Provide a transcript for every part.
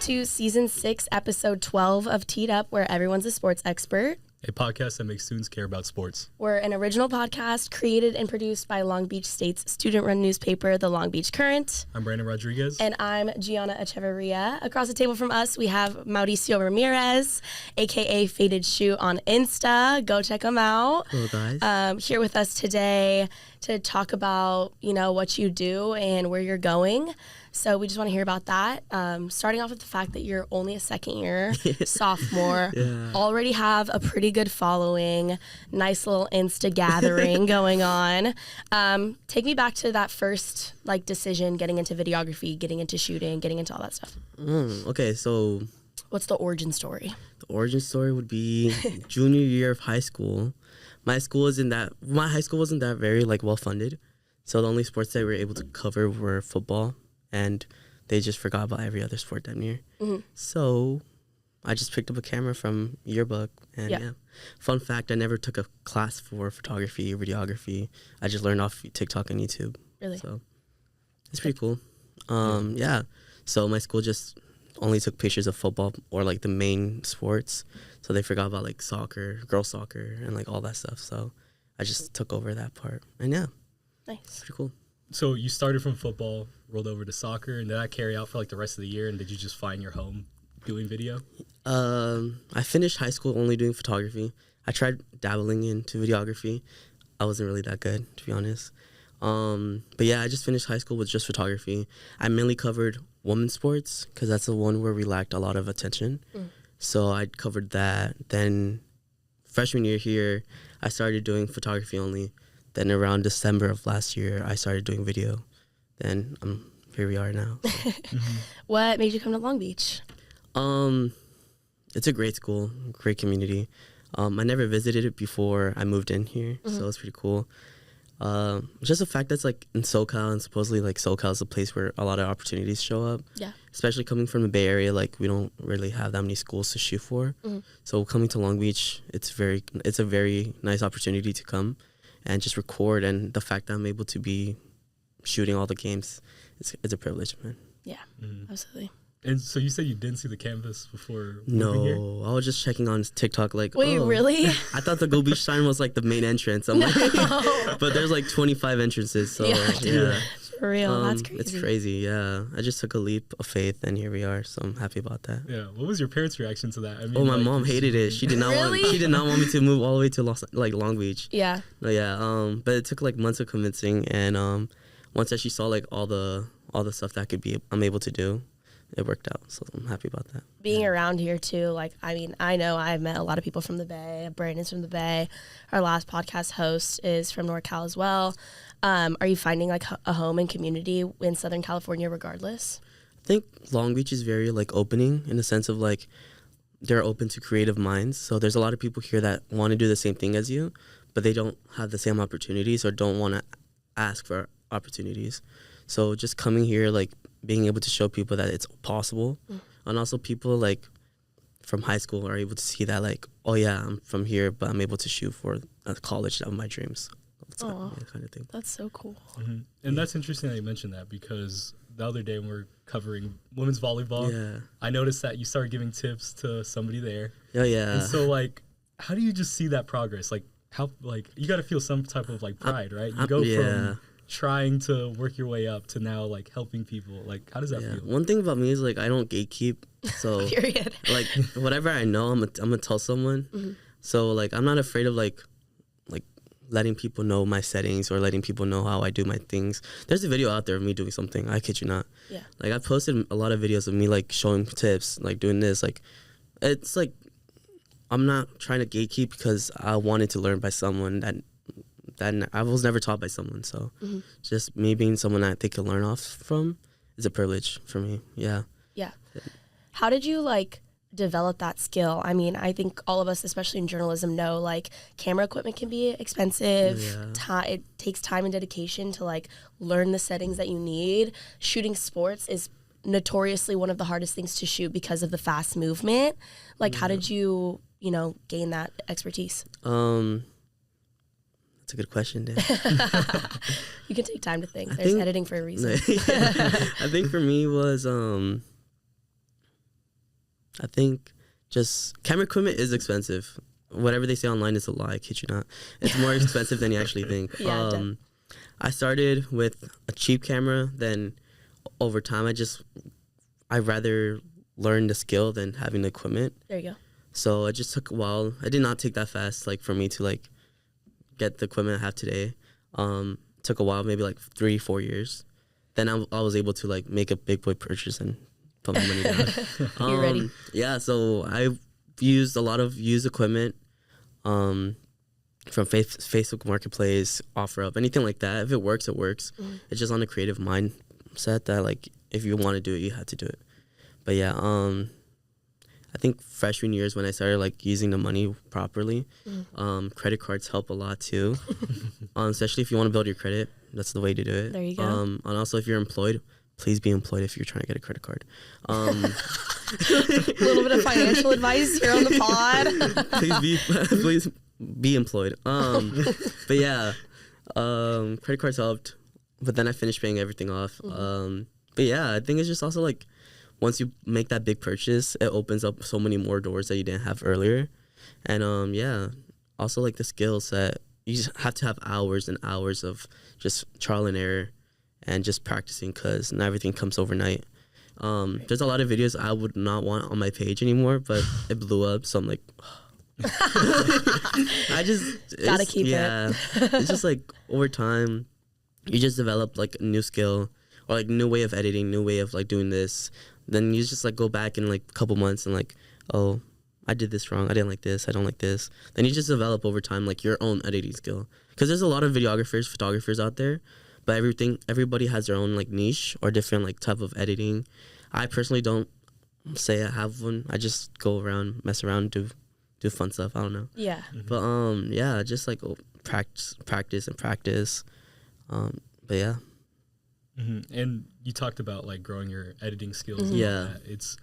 to Season 6, Episode 12 of Teed Up, where everyone's a sports expert. A podcast that makes students care about sports. We're an original podcast created and produced by Long Beach State's student-run newspaper, the Long Beach Current. I'm Brandon Rodriguez. And I'm Gianna Echeverria. Across the table from us, we have Mauricio Ramirez, a.k.a. FadedShoot on Insta. Go check him out. Hello, guys. Here with us today to talk about, what you do and where you're going. So we just want to hear about that. Starting off with the fact that you're only a second-year sophomore, already have a pretty good following, nice little Insta gathering going on. Take me back to that first decision, getting into videography, getting into shooting, getting into all that stuff. Okay, so what's the origin story? The origin story would be junior year of high school. My high school wasn't that very well funded, so the only sports that we were able to cover were football. And they just forgot about every other sport damn near. Mm-hmm. So I just picked up a camera from yearbook. And fun fact, I never took a class for photography or videography. I just learned off TikTok and YouTube. Really? So it's pretty cool. So my school just only took pictures of football or the main sports. So they forgot about soccer, girls soccer, and all that stuff. So I just took over that part. And nice. Pretty cool. So you started from football, rolled over to soccer, and did that carry out for the rest of the year? And did you just find your home doing video? I finished high school only doing photography. I tried dabbling into videography. I wasn't really that good, to be honest. But I just finished high school with just photography. I mainly covered women's sports because that's the one where we lacked a lot of attention. So I covered that. Then freshman year here, I started doing photography only. Then around December of last year, I started doing video. Then here we are now. So. What made you come to Long Beach? It's a great school, great community. I never visited it before I moved in here, so it's pretty cool. Just the fact that's in SoCal, and supposedly SoCal is a place where a lot of opportunities show up. Yeah. Especially coming from the Bay Area, we don't really have that many schools to shoot for. So coming to Long Beach, it's a very nice opportunity to come and just record, and the fact that I'm able to be shooting all the games, it's a privilege, man. Yeah, absolutely. And so you said you didn't see the campus before moving here? No, I was just checking on TikTok Wait, really? I thought the Go Beach sign was the main entrance. I'm but there's 25 entrances, so yeah. For real, that's crazy. It's crazy, yeah. I just took a leap of faith, and here we are, so I'm happy about that. Yeah, what was your parents' reaction to that? I mean, my mom hated it. She did not She did not want me to move all the way to Long Beach. Yeah. But but it took months of convincing, and once that she saw all the stuff that I'm able to do, it worked out, so I'm happy about that. Being around here too, I know I've met a lot of people from the Bay. Brandon's from the Bay. Our last podcast host is from NorCal as well. Are you finding a home and community in Southern California regardless? I think Long Beach is very opening in the sense of they're open to creative minds. So there's a lot of people here that want to do the same thing as you, but they don't have the same opportunities or don't want to ask for opportunities. So just coming here, being able to show people that it's possible, and also people from high school are able to see that oh yeah, I'm from here, but I'm able to shoot for a college of my dreams. That kind of thing. That's so cool. And that's interesting that you mentioned that, because the other day when we were covering women's volleyball, I noticed that you started giving tips to somebody there. Yeah. And so how do you just see that progress? How you got to feel some type of pride, right? You go from trying to work your way up to now helping people. How does that feel? One thing about me is I don't gatekeep. So period. Whatever I know, I'm gonna tell someone. So I'm not afraid of letting people know my settings or letting people know how I do my things. There's a video out there of me doing something. I kid you not. Yeah. I posted a lot of videos of me showing tips, doing this. It's I'm not trying to gatekeep because I wanted to learn by someone that I was never taught by someone. So just me being someone that they can learn off from is a privilege for me. Yeah. Yeah. How did you develop that skill? I mean, I think all of us, especially in journalism, know camera equipment can be expensive. It takes time and dedication to learn the settings that you need. Shooting sports is notoriously one of the hardest things to shoot because of the fast movement. How did you gain that expertise? That's a good question, Dan. You can take time to think. There's editing for a reason. I think for me was I think just camera equipment is expensive. Whatever they say online is a lie. I kid you not. It's more expensive than you actually think. Yeah, I started with a cheap camera. Then over time, I'd rather learn the skill than having the equipment. There you go. So it just took a while. I did not take that fast, like for me to like get the equipment I have today. Took a while, maybe like 3-4 years. Then I was able to like make a big boy purchase and put my money down. You're ready. Yeah, so I've used a lot of used equipment from Facebook Marketplace, OfferUp, anything like that. If it works, it works. It's just on a creative mindset that like if you want to do it, you have to do it. But yeah, I think freshman year is when I started like using the money properly. Credit cards help a lot too, especially if you want to build your credit. That's the way to do it. There you go. And also if you're employed, please be employed if you're trying to get a credit card. A little bit of financial advice here on the pod. please be employed. But yeah, credit cards helped, but then I finished paying everything off. But yeah, I think it's just also like once you make that big purchase, it opens up so many more doors that you didn't have earlier. And yeah, also like the skill set, you just have to have hours and hours of just trial and error and just practicing, because not everything comes overnight. There's a lot of videos I would not want on my page anymore, but it blew up, so I'm like, I just gotta keep it. It's just like over time, you just develop like a new skill or like new way of editing, new way of like doing this. Then you just like go back in like a couple months and like, oh, I did this wrong. I didn't like this. I don't like this. Then you just develop over time like your own editing skill, because there's a lot of videographers, photographers out there, but everybody has their own like niche or different like type of editing. I personally don't say I have one. I just go around, mess around, do fun stuff. I don't know. Yeah. But yeah, just like practice. But yeah. And you talked about like growing your editing skills. And Yeah. all that. It's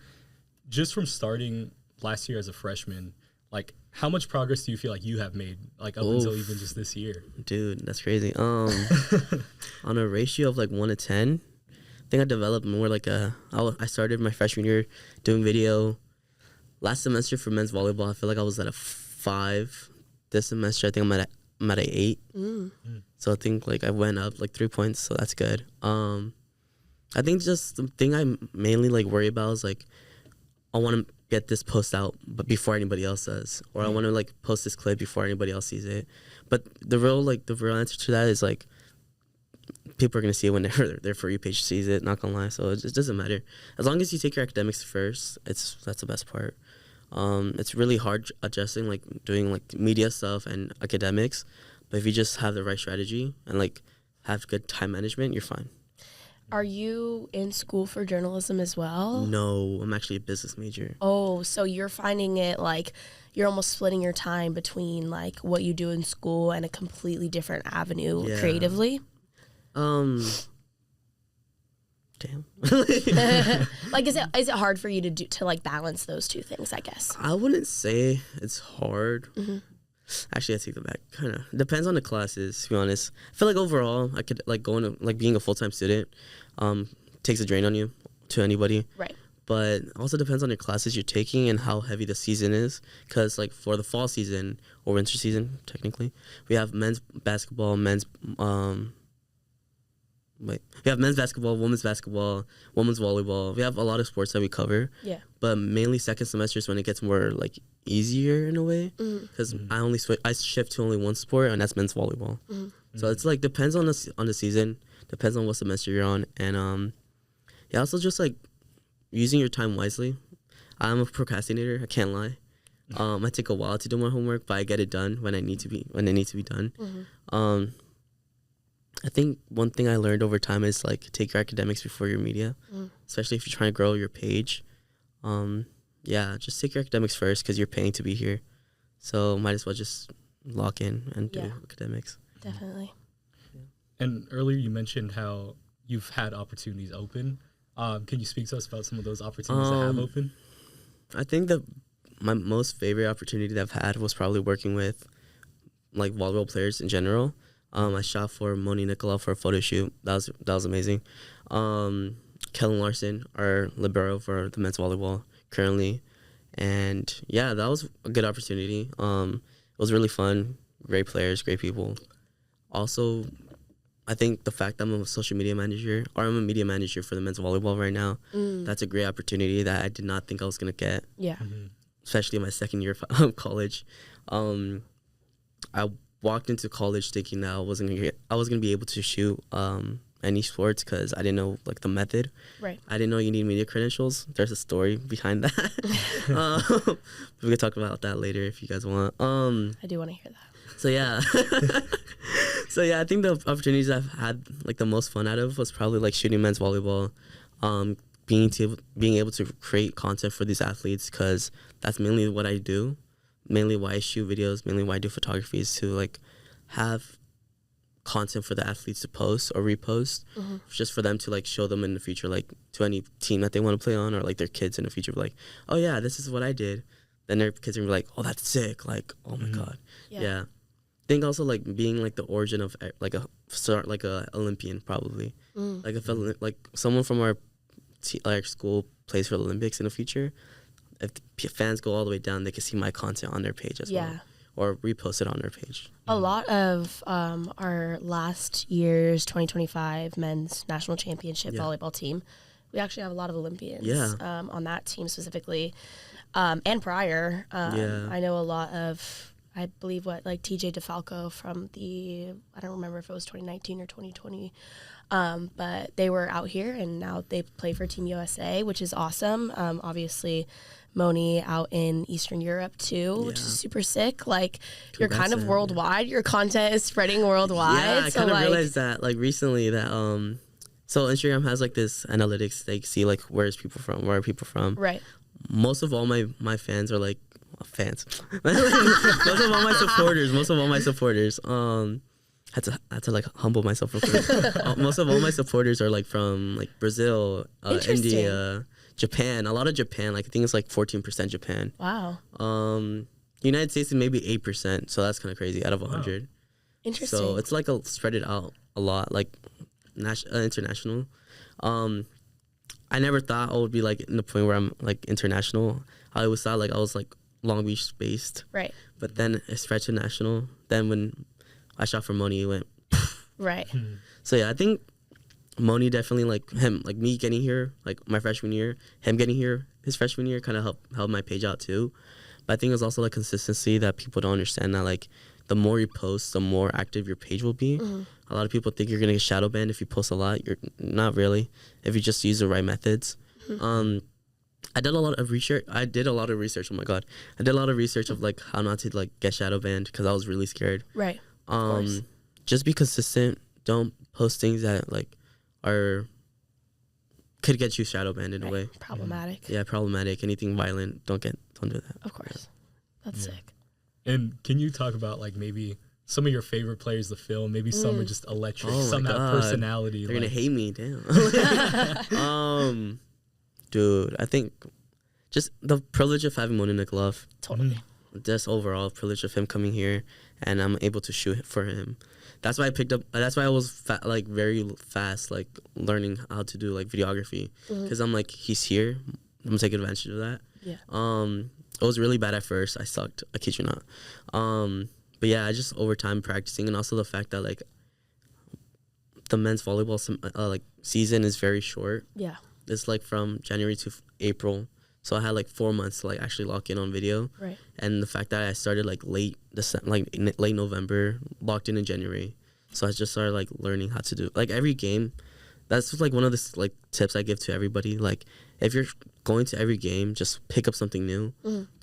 just from starting last year as a freshman. Like, how much progress do you feel like you have made, like up until even just this year? Dude, that's crazy. On a ratio of like 1 to 10, I think I developed more like I started my freshman year doing video. Last semester for men's volleyball, I feel like I was at a 5. This semester, I think I'm at a 8. So I think like I went up like 3 points, so that's good. I think just the thing I mainly like worry about is like I want to get this post out, but before anybody else does, or I want to like post this clip before anybody else sees it. But the real answer to that is like people are gonna see it when their For You page sees it. Not gonna lie, so it just doesn't matter as long as you take your academics first. That's the best part. It's really hard adjusting like doing like media stuff and academics, but if you just have the right strategy and like have good time management, you're fine. Are you in school for journalism as well? No, I'm actually a business major. Oh, so you're finding it like you're almost splitting your time between like what you do in school and a completely different avenue creatively? Damn. Like, is it hard for you to like balance those two things, I guess? I wouldn't say it's hard. Actually, I take that back. Kind of depends on the classes, to be honest. I feel like overall, I could like going to like being a full-time student takes a drain on you to anybody. Right. But also depends on your classes you're taking and how heavy the season is. Because like for the fall season or winter season, technically, we have men's basketball, we have men's basketball, women's volleyball. We have a lot of sports that we cover. Yeah. But mainly second semester is when it gets more like easier in a way, because I shift to only one sport, and that's men's volleyball. So it's like depends on the season, depends on what semester you're on, and yeah, also just like using your time wisely. I'm a procrastinator. I can't lie. I take a while to do my homework, but I get it done when it needs to be done. I think one thing I learned over time is like take your academics before your media, especially if you're trying to grow your page. Yeah, just take your academics first because you're paying to be here. So might as well just lock in and do academics. Definitely. And earlier you mentioned how you've had opportunities open. Can you speak to us about some of those opportunities that have opened? I think that my most favorite opportunity that I've had was probably working with like volleyball players in general. I shot for Moni Nicolau for a photo shoot. That was amazing. Kellen Larson, our libero for the men's volleyball, currently And yeah, that was a good opportunity. It was really fun. Great players, great people. Also, I think the fact that I'm a social media manager, or I'm a media manager for the men's volleyball right now, that's a great opportunity that I did not think I was going to get. Yeah. Especially in my second year of college. I walked into college thinking that I was gonna be able to shoot any sports because I didn't know like the method. Right. I didn't know you need media credentials. There's a story behind that. We could talk about that later if you guys want. I do want to hear that. So yeah. So yeah, I think the opportunities I've had like the most fun out of was probably like shooting men's volleyball, being able to create content for these athletes because that's mainly what I do, mainly why I shoot videos, mainly why I do photography is to like have content for the athletes to post or repost, just for them to like show them in the future, like to any team that they want to play on or like their kids in the future, like, oh yeah, this is what I did. Then their kids are gonna be like, oh, that's sick, like, oh my god, yeah. I think also like being like the origin of like a Olympian probably, like if like someone from our like school plays for the Olympics in the future, if the fans go all the way down, they can see my content on their page as well, or repost it on their page. A lot of our last year's 2025 men's national championship volleyball team, we actually have a lot of Olympians on that team specifically, and prior. I know a lot of, I believe TJ DeFalco from I don't remember if it was 2019 or 2020, but they were out here and now they play for Team USA, which is awesome. Obviously, Moni out in Eastern Europe too, which is super sick. Like, you're kind of worldwide. Your content is spreading worldwide. Yeah, I kind of realized that like recently that so Instagram has like this analytics. They see like where are people from. Right. Most of all my fans are like fans. most of all my supporters. Had to like humble myself real quick. Most of all my supporters are like from like Brazil, India, Japan. A lot of Japan. Like I think it's like 14% Japan. Wow. United States is maybe 8%. So that's kind of crazy out of 100. Wow. Interesting. So it's like spread it out a lot, like international. I never thought I would be like in the point where I'm like international. I always thought like I was like Long Beach based. Right. But then it spread to national. Then when I shot for Moni, it went right. So yeah, I think Moni definitely like him, like me getting here, like my freshman year, him getting here his freshman year kind of helped my page out too. But I think it's also like consistency that people don't understand that like the more you post, the more active your page will be. A lot of people think you're gonna get shadow banned if you post a lot. You're not really, if you just use the right methods. I did a lot of research. Oh my god, I did a lot of research of like how not to like get shadow banned because I was really scared. Right. Just be consistent. Don't post things that like could get you shadow banned in a way. Problematic. Yeah, problematic. Anything violent, don't do that. Of course. That's sick. And can you talk about like maybe some of your favorite players to film? Maybe some are just electric. Some have personality. They're gonna hate me. Damn. Dude, I think just the privilege of having Moni Nikolov. Totally. Just overall privilege of him coming here and I'm able to shoot for him. That's why I was very fast like learning how to do like videography because I'm like, he's here, I'm gonna take advantage of that. Yeah. It was really bad at first. I sucked. I kid you not. But yeah, I just over time practicing and also the fact that like the men's volleyball season is very short. Yeah. It's like from January to April. So I had like 4 months to like actually lock in on video. Right. And the fact that I started like late November, locked in January. So I just started like learning how to do like every game. That's like one of the like tips I give to everybody. Like if you're going to every game, just pick up something new.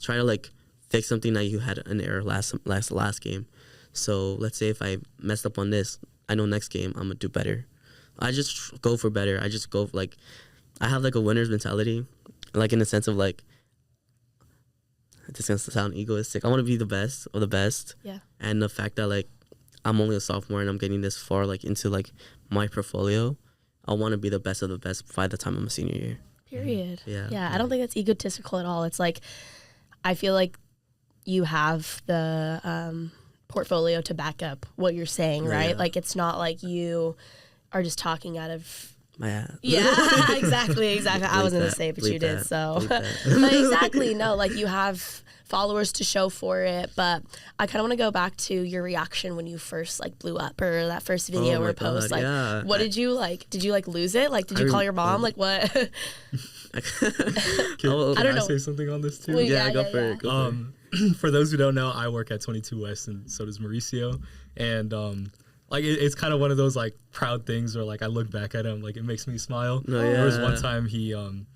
Try to like fix something that you had an error last game. So let's say if I messed up on this, I know next game I'm gonna do better. I just go for better. I just go like I have like a winner's mentality. Like in the sense of like, this is gonna sound egoistic. I want to be the best of the best. Yeah. And the fact that like I'm only a sophomore and I'm getting this far like into like my portfolio, I want to be the best of the best by the time I'm a senior year. Period. Yeah. Yeah. I don't think that's egotistical at all. It's like I feel like you have the portfolio to back up what you're saying, right? Like it's not like you are just talking out of my ass. Yeah, exactly. I wasn't gonna say, but you did. So, but exactly. No, like you have followers to show for it. But I kind of want to go back to your reaction when you first like blew up, or that first video or post. Like, what did you like? Did you like lose it? Like, did you call your mom? Like, what? Can I say something on this too? Well, Go for it. For those who don't know, I work at 22 West, and so does Mauricio. And like it's kind of one of those like proud things where like I look back at him, like it makes me smile. There was one time he, I'm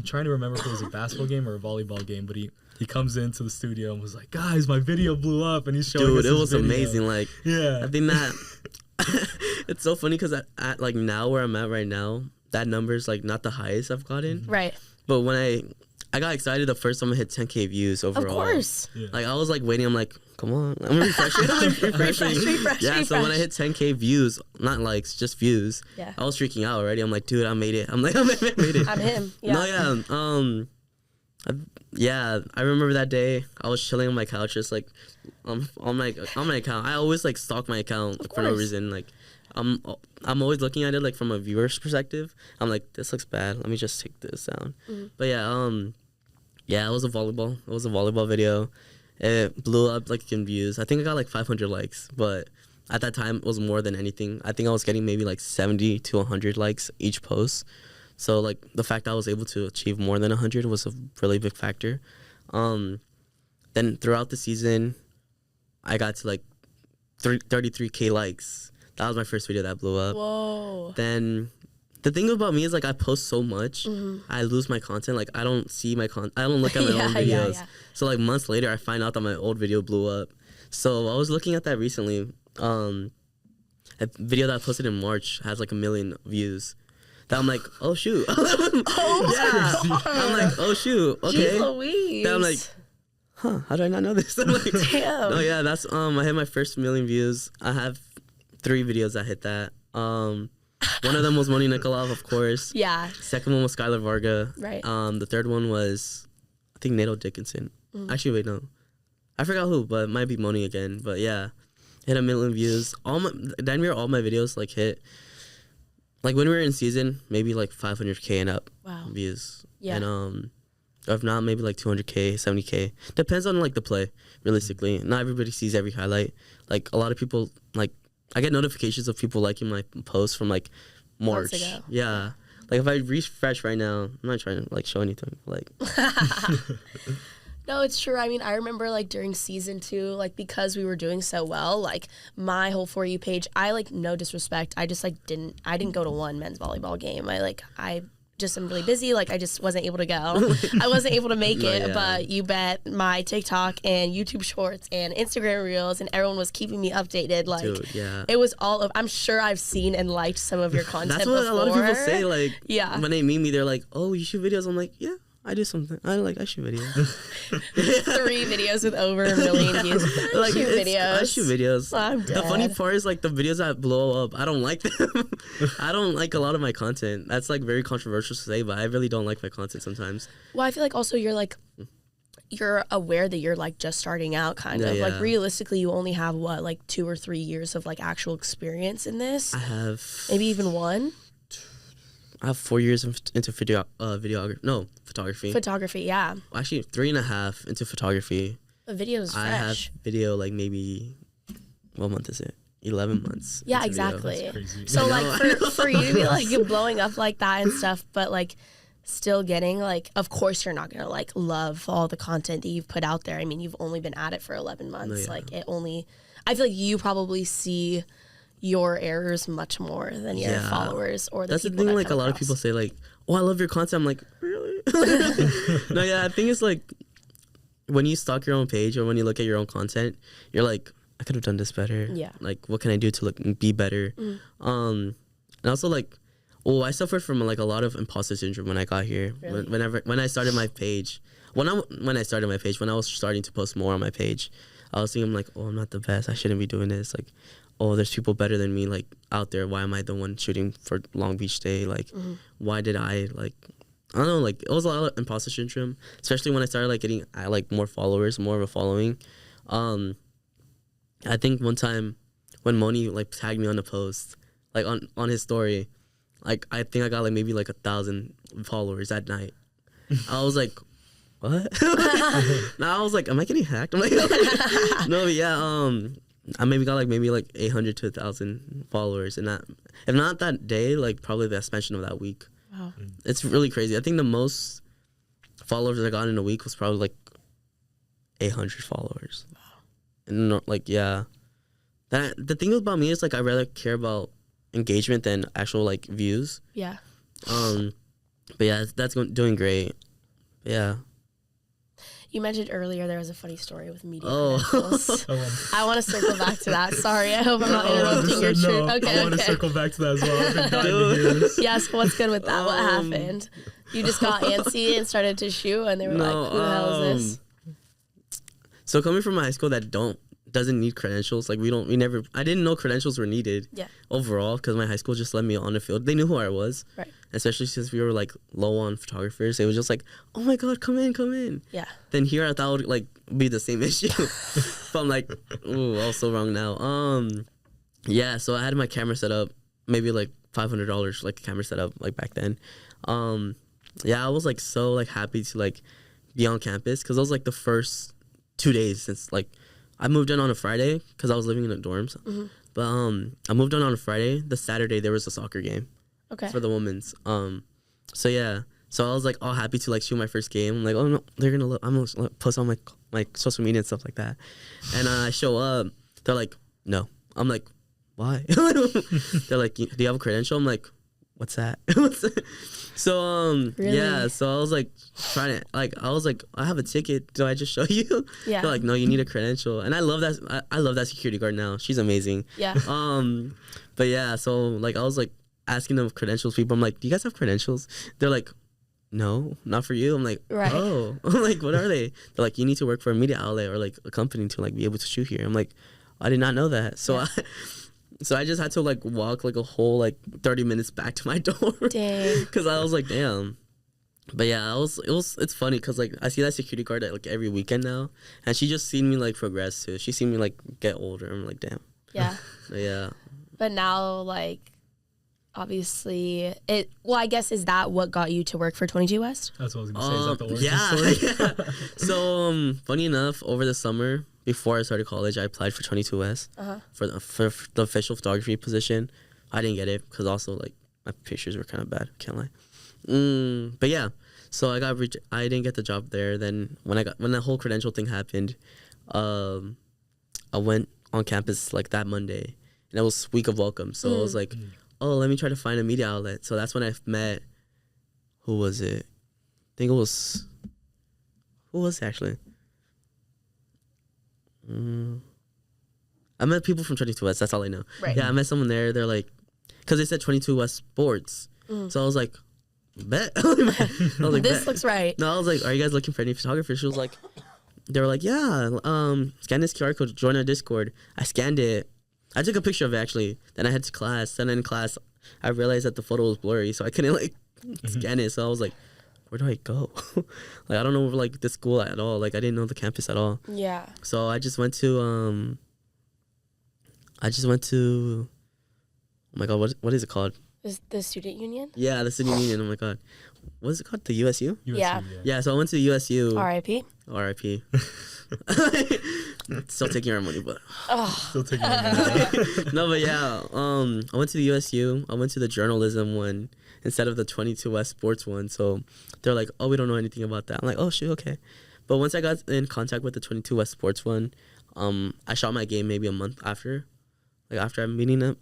trying to remember if it was a basketball game or a volleyball game, but he comes into the studio and was like, "Guys, my video blew up," and he's showing us his it was video. amazing. Like, I think that it's so funny because at like now where I'm at right now, that number's like not the highest I've gotten. Right. But when I got excited the first time I hit 10K views overall. Of course. Yeah. Like I was like waiting. I'm like, come on, I'm refreshing. Yeah. So when I hit 10K views, not likes, just views. Yeah. I was freaking out already. I'm like, dude, I made it. I'm like, I made it. I'm him. Yeah. No, yeah. I remember that day. I was chilling on my couch, just like, on my account. I always like stalk my account for no reason. Like, I'm always looking at it like from a viewer's perspective. I'm like, this looks bad. Let me just take this down. But yeah, it was a volleyball video. It blew up like in views. I think I got like 500 likes, but at that time it was more than anything. I think I was getting maybe like 70 to 100 likes each post. So like the fact that I was able to achieve more than 100 was a really big factor. Then throughout the season, I got to like 33K likes. That was my first video that blew up. Whoa. Then the thing about me is like I post so much, I lose my content. Like I don't see my I don't look at my own videos. Yeah. So like months later, I find out that my old video blew up. So I was looking at that recently. A video that I posted in March has like 1 million views. That I'm like, oh shoot. Yeah. I'm like, oh shoot. Okay. Jeez Louise. Then I'm like, huh? How did I not know this? I'm like, damn. No, yeah. That's I hit my first 1 million views. I have 3 videos that hit that. One of them was Moni Nikolov, of course. Yeah. Second one was Skylar Varga. Right. The third one was, I think, Nato Dickinson. Actually, wait, no. I forgot who, but it might be Moni again. But yeah, hit 1 million views. All my videos like hit. Like when we were in season, maybe like 500K and up views. Yeah. And if not, maybe like 200K, 70K. Depends on like the play. Realistically, not everybody sees every highlight. Like a lot of people like. I get notifications of people liking my posts from like March. Months ago. Yeah. Like if I refresh right now, I'm not trying to like show anything. Like No, it's true. I mean, I remember like during season 2, like because we were doing so well, like my whole For You page, I like no disrespect, I just like didn't go to one men's volleyball game. I just am really busy. Like I just wasn't able to go. I wasn't able to make it, but you bet my TikTok and YouTube Shorts and Instagram Reels and everyone was keeping me updated. Like it was all of. I'm sure I've seen and liked some of your content. That's what before. A lot of people say. Like when they meet me, they're like, "Oh, you shoot videos?" I'm like, "Yeah, I do something. I shoot videos." 3 videos with over 1 million views. Like shoot videos. I shoot videos. I'm dead. The funny part is like the videos that blow up, I don't like them. I don't like a lot of my content. That's like very controversial to say, but I really don't like my content sometimes. Well, I feel like also you're aware that you're like just starting out kind of. Like realistically you only have what, like 2 or 3 years of like actual experience in this? I have maybe even 1. I have 4 years into videography. No, photography. Photography, yeah. Actually, 3.5 into photography. The video is fresh. I have video like maybe, what month is it? 11 months. Yeah, exactly. That's crazy. So like for you to be like blowing up like that and stuff, but like still getting like, of course you're not gonna like love all the content that you've put out there. I mean, you've only been at it for 11 months. Like I feel like you probably see your errors much more than your followers or the That's people the thing. that Like a lot of people say, like, "Oh, I love your content." I'm like, really? No, yeah. I think it's like when you stalk your own page or when you look at your own content, you're like, I could have done this better. Yeah. Like, what can I do to be better? And also like, I suffered from like a lot of imposter syndrome when I got here. Really? When I started my page, when I was starting to post more on my page, I was thinking like, I'm not the best. I shouldn't be doing this. Like, there's people better than me like out there. Why am I the one shooting for Long Beach Day? Like, why did I like? I don't know. Like, it was a lot of imposter syndrome, especially when I started like getting like more followers, more of a following. I think one time when Moni like tagged me on the post, like on his story, like I think I got like maybe like 1,000 followers that night. I was like, what? Now I was like, am I getting hacked? I'm like, no, but yeah, I maybe got like 800 to 1,000 followers, and that, if not that day, like probably the expansion of that week. Wow. It's really crazy. I think the most followers I got in a week was probably like 800 followers. Wow. And like, yeah, the thing about me is like I rather care about engagement than actual like views. Yeah. But yeah, that's doing great. But yeah. You mentioned earlier there was a funny story with media credentials. I want to circle back to that. Sorry, I hope I'm not interrupting your truth. Okay, I want to circle back to that as well. I've been dying to hear this. Yes, what's good with that? What happened? You just got antsy and started to shoot, and they were like, "Who the hell is this?" So coming from a high school that doesn't need credentials, like I didn't know credentials were needed. Yeah. Overall, because my high school just let me on the field. They knew who I was. Right. Especially since we were like low on photographers, it was just like, oh my god, come in. Yeah. Then here I thought it would like be the same issue. But I'm like, ooh, I was so wrong now. Yeah. So I had my camera set up, maybe like $500, like a camera set up like back then. Yeah, I was like so like happy to like be on campus because it was like the first 2 days since like I moved in on a Friday because I was living in the dorms. Mm-hmm. But I moved on a Friday. The Saturday there was a soccer game. Okay. For the women's. So yeah. So I was like all happy to like shoot my first game. I'm like, oh no, they're gonna look. I'm gonna post on my social media and stuff like that. And I show up. They're like, no. I'm like, why? They're like, do you have a credential? I'm like, what's that? So really? Yeah. So I was like trying to I have a ticket. Do I just show you? Yeah. They're like, no, you need a credential. And I love that. I love that security guard now. She's amazing. Yeah. But yeah. So like I was like asking them credentials. People. I'm like, do you guys have credentials? They're like, no, not for you. I'm like, right. Oh. I'm like, what are they? They're like, you need to work for a media outlet or like a company to like be able to shoot here. I'm like, I did not know that. So yeah. So I just had to like walk like a whole like 30 minutes back to my dorm. Dang. Because I was like, damn. But yeah, it's funny because like I see that security guard at like every weekend now, and she just seen me like progress too. She seen me like get older. I'm like, damn. Yeah. Yeah. But now like obviously I guess is that what got you to work for 22 West? That's what I was gonna say. Is that the origin story? Yeah. So funny enough, over the summer before I started college, I applied for 22 West for the official photography position. I didn't get it because also like my pictures were kind of bad. Can't lie. But yeah, so I didn't get the job there. Then when the whole credential thing happened, I went on campus like that Monday, and it was week of welcome. So I was like, oh, let me try to find a media outlet. So that's when I met. Who was it? I think it was. Who was it actually? I met people from 22 West. That's all I know. Right. Yeah, I met someone there. They're like, because they said 22 West Sports. So I was like, bet. I was like, this bet. looks right. No, I was like, are you guys looking for any photographers? She was like, they were like, yeah, scan this QR code, join our Discord. I scanned it. I took a picture of it actually. Then I head to class. Then in class, I realized that the photo was blurry, so I couldn't like scan it. So I was like, where do I go? Like I don't know like this school at all. Like I didn't know the campus at all. Yeah. So I just went to oh my god, what is it called? The student union? Yeah, the student union. Oh my god. What is it called? The USU? Yeah. Yeah, so I went to the USU. R.I.P. R.I.P. Still taking our money, but Still taking our money. no, but yeah, I went to the USU. I went to the journalism one instead of the 22 West Sports one. So they're like, oh, we don't know anything about that. I'm like, oh shoot, okay. But once I got in contact with the 22 West Sports one, I shot my game maybe a month after, like after meeting them.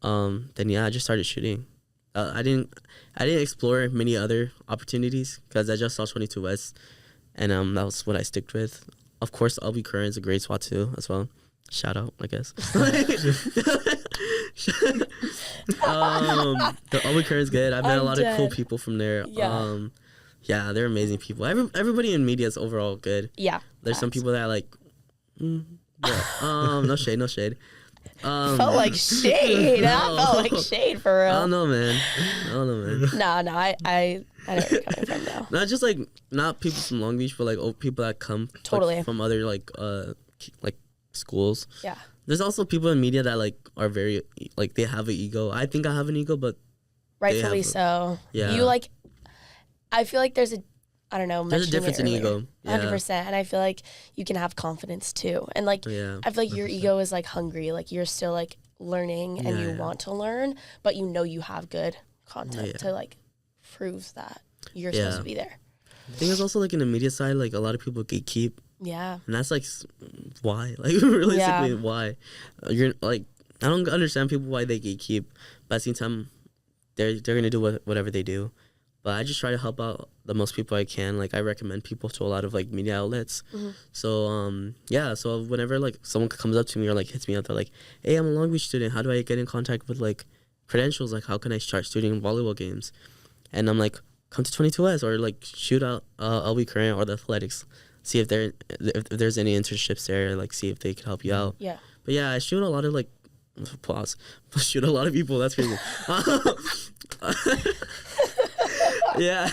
Then yeah, I just started shooting. I didn't explore many other opportunities because I just saw 22 West, and that was what I sticked with. Of course, LB Current is a great spot too as well. Shout out, I guess. The LB Current is good. I've met a lot of cool people from there. Yeah. Yeah, they're amazing people. Everybody in media is overall good. Yeah. There's some people that are like, no shade. Felt like shade. That felt like shade for real. I don't know, man. No, I know where you're coming from though. Not just like not people from Long Beach, but like people that come totally like, from other like schools. Yeah. there's also people in media that like are very like they have an ego. I think I have an ego, but rightfully so. Yeah. You like. I feel like there's a. I don't know. There's a difference in ego. 100%. And I feel like you can have confidence too. And like, I feel like your 100%. Ego is like hungry. Like you're still like learning and you want to learn, but you know you have good content to like prove that you're supposed to be there. I think it's also like in the media side, like a lot of people gatekeep. Yeah. And that's like, why? Like realistically, why? You're like, I don't understand people why they gatekeep, but at the same time, they're going to do whatever they do. But I just try to help out the most people I can. Like I recommend people to a lot of like media outlets. So so whenever like someone comes up to me or like hits me up, they're like, "Hey, I'm a Long Beach student. How do I get in contact with like credentials? Like how can I start shooting volleyball games?" And I'm like, "Come to 22S or like shoot out LB Current or the Athletics. See if there's any internships there. Like see if they can help you out." Yeah. But yeah, I shoot a lot of like applause. Shoot a lot of people. That's crazy. Yeah.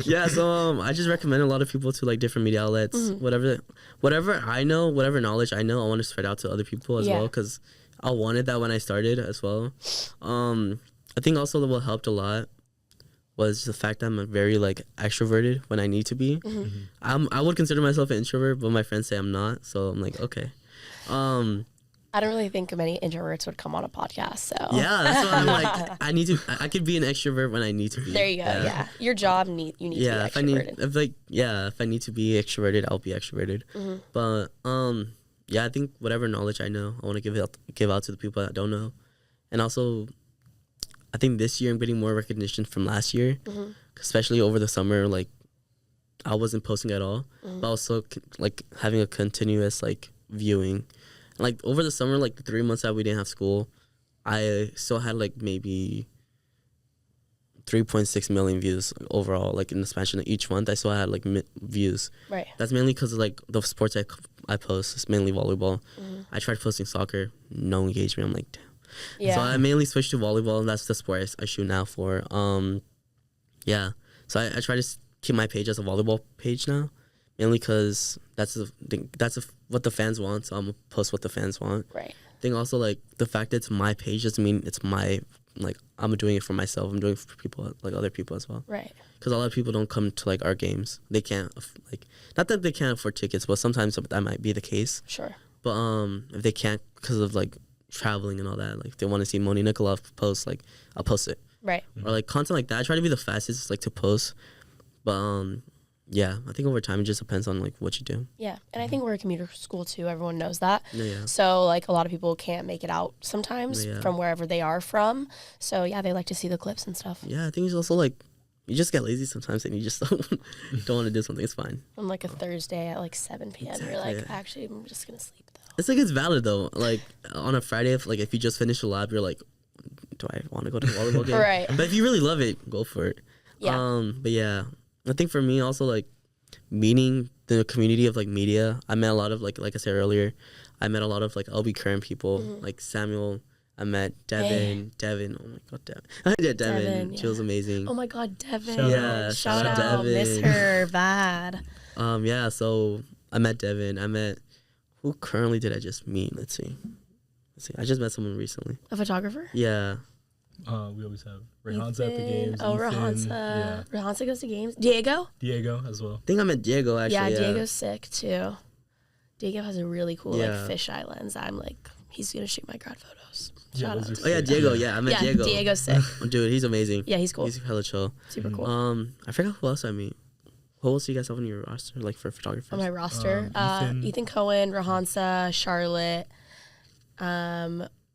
Yeah, so I just recommend a lot of people to like different media outlets. Whatever I know, whatever knowledge I know, I want to spread out to other people as well, because I wanted that when I started as well. I think also what helped a lot was the fact that I'm very like extroverted when I need to be. I would consider myself an introvert, but my friends say I'm not, so I'm like, okay. I don't really think many introverts would come on a podcast, so. Yeah, that's why I'm like, I could be an extrovert when I need to be. There you go, yeah. Your job, you need to be extroverted. If I need to be extroverted, I'll be extroverted. But, I think whatever knowledge I know, I want to give out to the people that don't know. And also, I think this year I'm getting more recognition from last year, especially over the summer. Like, I wasn't posting at all, but also, like, having a continuous, like, viewing. Like over the summer, like the 3 months that we didn't have school, I still had like maybe 3.6 million views overall. Like in the span of each month, I still had like views. Right. That's mainly because of like the sports I post. It's mainly volleyball. I tried posting soccer, no engagement. I'm like, damn. Yeah. So I mainly switched to volleyball, and that's the sport I shoot now for. So I try to keep my page as a volleyball page now. Mainly because that's what the fans want, so I'm gonna post what the fans want. Right. I think also like the fact that it's my page doesn't mean it's my, like I'm doing it for myself. I'm doing it for people, like other people as well. Right. Because a lot of people don't come to like our games. They can't like, not that they can't afford tickets, but sometimes that might be the case. Sure. But if they can't because of like traveling and all that, like they want to see Moni Nikolov post, like I'll post it. Right. Or like content like that. I try to be the fastest like to post, but yeah, I think over time it just depends on like what you do. Yeah, and I think we're a commuter school too. Everyone knows that. Yeah. So like a lot of people can't make it out sometimes from wherever they are from. So yeah, they like to see the clips and stuff. Yeah, I think it's also like you just get lazy sometimes and you just don't want to do something. It's fine. On like a Thursday at like 7 p.m. Exactly, you're like, actually, I'm just gonna sleep though. It's like it's valid though. Like on a Friday, if you just finished a lab, you're like, do I want to go to a volleyball game? Right. But if you really love it, go for it. Yeah. But yeah, I think for me also like meeting the community of like media, I met a lot of like I said earlier, I met a lot of like LB Current people, like Samuel. I met Devin. Oh my god, Devin. I met Devin. She was amazing. Oh my god, Devin. Shout out out. Devin. Miss her bad. So I met Devin. I met, who currently did I just meet? Let's see. I just met someone recently. A photographer? Yeah. We always have Rehansa at the games. Oh, Ethan, Rehansa. Yeah. Rehansa goes to games. Diego as well. I think I met Diego actually. Yeah, Diego's sick too. Diego has a really cool like fisheye lens. I'm like, he's gonna shoot my grad photos. Shout out. Oh yeah, Diego. Yeah, I met Diego. Diego's sick. Dude, he's amazing. Yeah, he's cool. He's hella chill. Super cool. I forgot who else I meet. Who else do you guys have on your roster, like for photographers? On my roster, Ethan Cohen, Rehansa, Charlotte,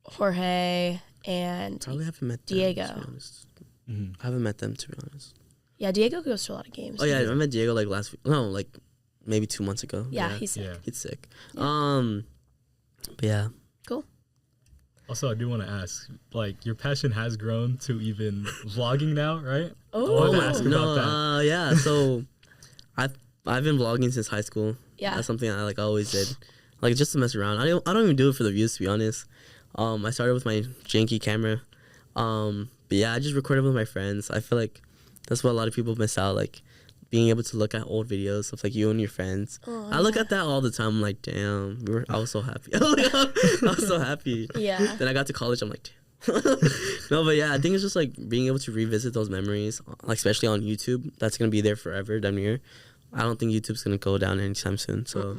Jorge, and probably haven't met them, Diego. to be honest. I haven't met them to be honest. Yeah, Diego goes to a lot of games. Oh yeah, I met Diego like last week. No, like maybe 2 months ago. Yeah, he's sick. He's sick. But yeah. Cool. Also, I do want to ask, like, your passion has grown to even vlogging now, right? Oh, I wanted to ask about that. Yeah. So, I've been vlogging since high school. Yeah, that's something I like always did, like just to mess around. I don't even do it for the views, to be honest. I started with my janky camera, but yeah, I just recorded with my friends. I feel like that's what a lot of people miss out. Like, being able to look at old videos of like you and your friends. I look at that all the time. I'm like, damn, I was so happy. I was so happy. Yeah. Then I got to college. I'm like, damn. No, but yeah, I think it's just like being able to revisit those memories, like especially on YouTube. That's gonna be there forever, damn near. I don't think YouTube's gonna go down anytime soon. So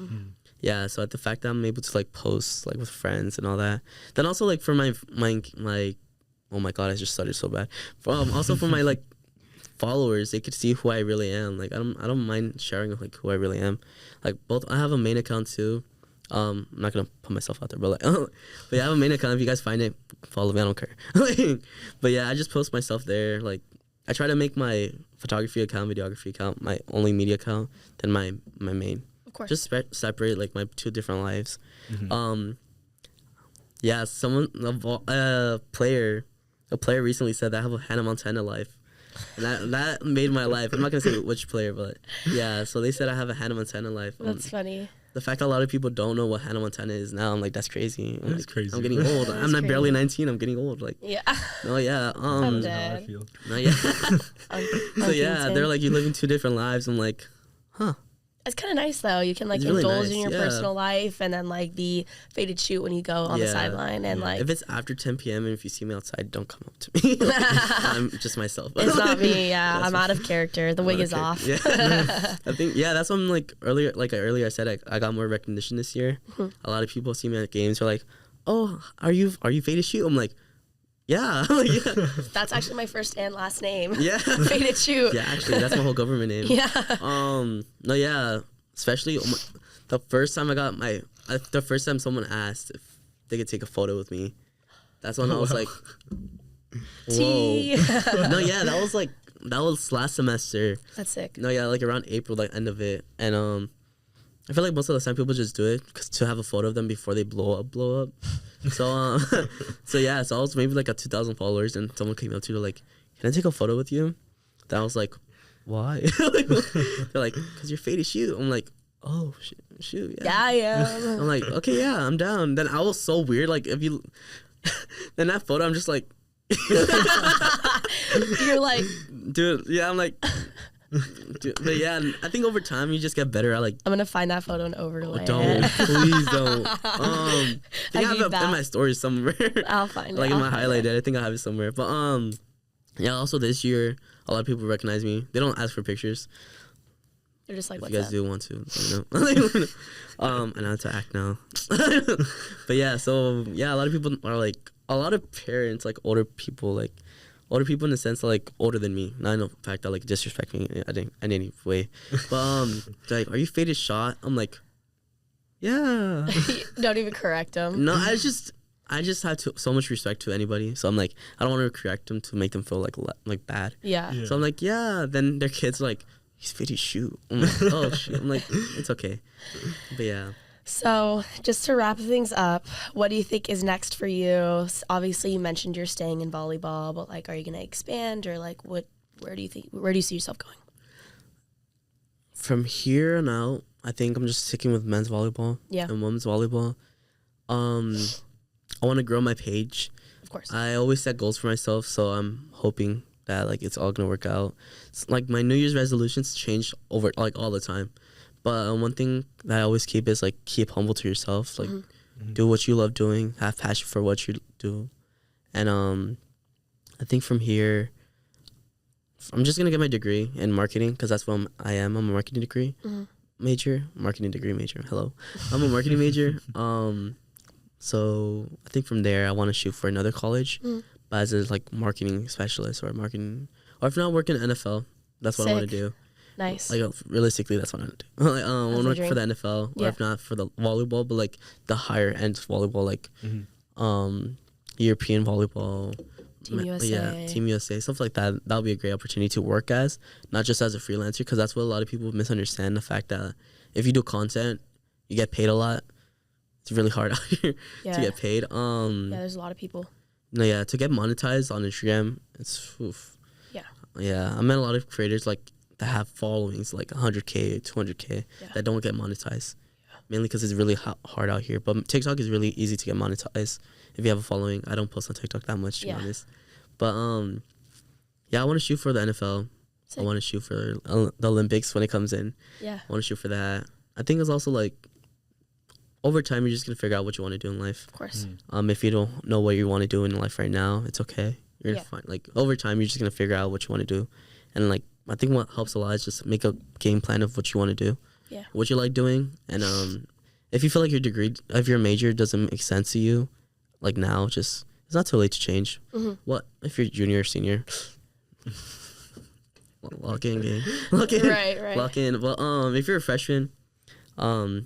yeah, so at the fact that I'm able to like post like with friends and all that. Then also like for my oh my god, I just started so bad. Also for my like followers, they could see who I really am. Like I don't mind sharing like who I really am. Like both, I have a main account too. I'm not gonna put myself out there, but like, but yeah, I have a main account. If you guys find it, follow me. I don't care. But yeah, I just post myself there. Like I try to make my photography account, videography account, my only media account, then my main. Of course. Just separate like my two different lives. Yeah, a player recently said that I have a Hannah Montana life. And that made my life. I'm not gonna say which player, but yeah. So they said I have a Hannah Montana life. That's funny. The fact that a lot of people don't know what Hannah Montana is now, I'm like, that's crazy. That's crazy. I'm getting old. I'm not barely 19. I'm getting old. Like, yeah. No, yeah. I'm dead. No, yeah. So yeah, they're like, you're living two different lives. I'm like, huh. It's kind of nice though. You can like It's really indulge nice, in your personal life and then like be faded shoot when you go on the sideline and like. If it's after 10 p.m. and if you see me outside, don't come up to me. I'm just myself. It's not me. Yeah, I'm out of character. The wig is off. Yeah. I think that's what I'm like earlier. Like earlier, I said I got more recognition this year. A lot of people see me at games. Are like, "Oh, are you faded shoot?" I'm like, yeah. Yeah. That's actually my first and last name. Yeah. Faded shoot. Yeah, actually, that's my whole government name. Yeah. No, yeah. Especially the first time the first time someone asked if they could take a photo with me, that's when I was like, whoa. No, yeah, that was last semester. That's sick. No, yeah, like around April, like end of it, and I feel like most of the time people just do it to have a photo of them before they blow up. So so yeah, so I was maybe like at 2,000 followers, and someone came up to me like, "Can I take a photo with you?" Then I was like, "Why?" They're like, "Cause you're faded shoot." I'm like, "Oh shoot, yeah." Yeah, I am. I'm like, "Okay, yeah, I'm down." Then I was so weird, like if you, then that photo, I'm just like, you're like, dude, yeah, I'm like. Dude, but yeah, I think over time you just get better at like. I'm gonna find that photo and overlay Don't, it. please don't. I think I have it in my stories somewhere. I'll find it. Like in my highlighted, I think I have it somewhere. But yeah. Also this year, a lot of people recognize me. They don't ask for pictures. They're just like, if what's you guys up? do want to, let me know. And I have to act now. But yeah, so yeah, a lot of people are like, a lot of parents, like older people in the sense of like older than me. Not in the fact that like disrespect me in any way. But like, are you faded shot? I'm like, yeah. Don't even correct them. No, I just have so much respect to anybody. So I'm like, I don't want to correct them to make them feel like bad. Yeah. So I'm like, yeah. Then their kids are like, he's faded shoot. I'm like, oh shoot. I'm like, it's okay. But yeah. So, just to wrap things up, what do you think is next for you? Obviously, you mentioned you're staying in volleyball, but like, are you going to expand or like, where do you see yourself going? From here on out, I think I'm just sticking with men's volleyball and women's volleyball. I want to grow my page. Of course. I always set goals for myself, so I'm hoping that like it's all gonna work out. It's, like my New Year's resolutions change over like all the time. But one thing that I always keep is like keep humble to yourself. Like do what you love doing. Have passion for what you do. And I think from here, I'm just gonna get my degree in marketing because that's what I am. I'm a marketing degree major. Hello, I'm a marketing major. So I think from there I want to shoot for another college, but as a like marketing specialist or if not working in NFL, that's what I want to do. Nice. Like realistically, that's what I want to do. Like, I want to work for the NFL, or if not for the volleyball, but like the higher end volleyball, like European volleyball, Team USA. Team USA, stuff like that. That would be a great opportunity to work as, not just as a freelancer, because that's what a lot of people misunderstand. The fact that if you do content, you get paid a lot. It's really hard out here to get paid. There's a lot of people. No, yeah, to get monetized on Instagram, it's I met a lot of creators like that have followings like 100K, 200K that don't get monetized, mainly because it's really hard out here. But TikTok is really easy to get monetized if you have a following. I don't post on TikTok that much, to be honest. But I want to shoot for the NFL. I want to shoot for the Olympics when it comes in. Yeah. I want to shoot for that. I think it's also like over time you're just gonna figure out what you want to do in life. Of course. If you don't know what you want to do in life right now, it's okay. You're Yeah. fine. Like over time, you're just gonna figure out what you want to do, and like I think what helps a lot is just make a game plan of what you want to do. Yeah. What you like doing, and if you feel like if your major doesn't make sense to you, like now, just it's not too late to change. What if you're junior or senior? Lock in, gang. Lock in. Right. Lock in. Well, if you're a freshman, or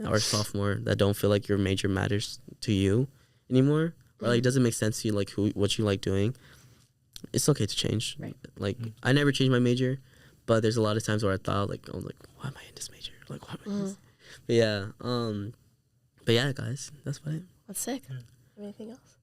a sophomore that don't feel like your major matters to you anymore, or like doesn't make sense to you, like what you like doing, it's okay to change. Right. Like I never changed my major, but there's a lot of times where I was like, why am I in this major? Like, why am I in this? But yeah, guys, that's about it. That's sick. Anything else?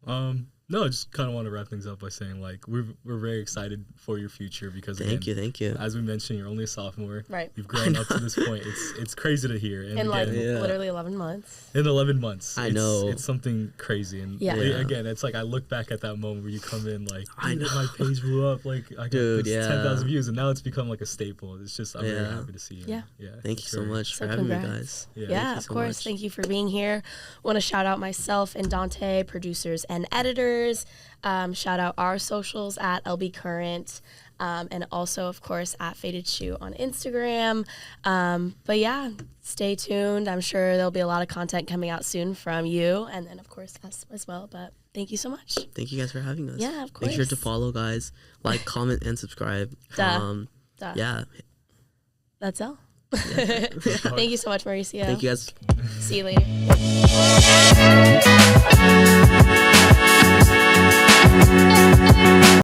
No, just kind of want to wrap things up by saying like we're very excited for your future because Thank you. As we mentioned, you're only a sophomore. Right. You've grown up to this point. It's crazy to hear. And In like again, literally 11 months. in 11 months. I know. It's something crazy. And again, it's like I look back at that moment where you come in like, I know. my page blew up. Like I got Dude, 10,000 views, and now it's become like a staple. It's just I'm very happy to see you. Yeah. Thank you so much for having me, guys. Yeah, of course. Thank you for being here. Want to shout out myself and Dante, producers and editors. Shout out our socials at LB Current, and also, of course, at FadedShoot on Instagram. But yeah, stay tuned. I'm sure there'll be a lot of content coming out soon from you, and then, of course, us as well. But thank you so much. Thank you guys for having us. Yeah, of course. Make sure to follow, guys. Like, comment, and subscribe. Duh. Yeah. That's all. Thank you so much, Mauricio. Thank you, guys. See you later.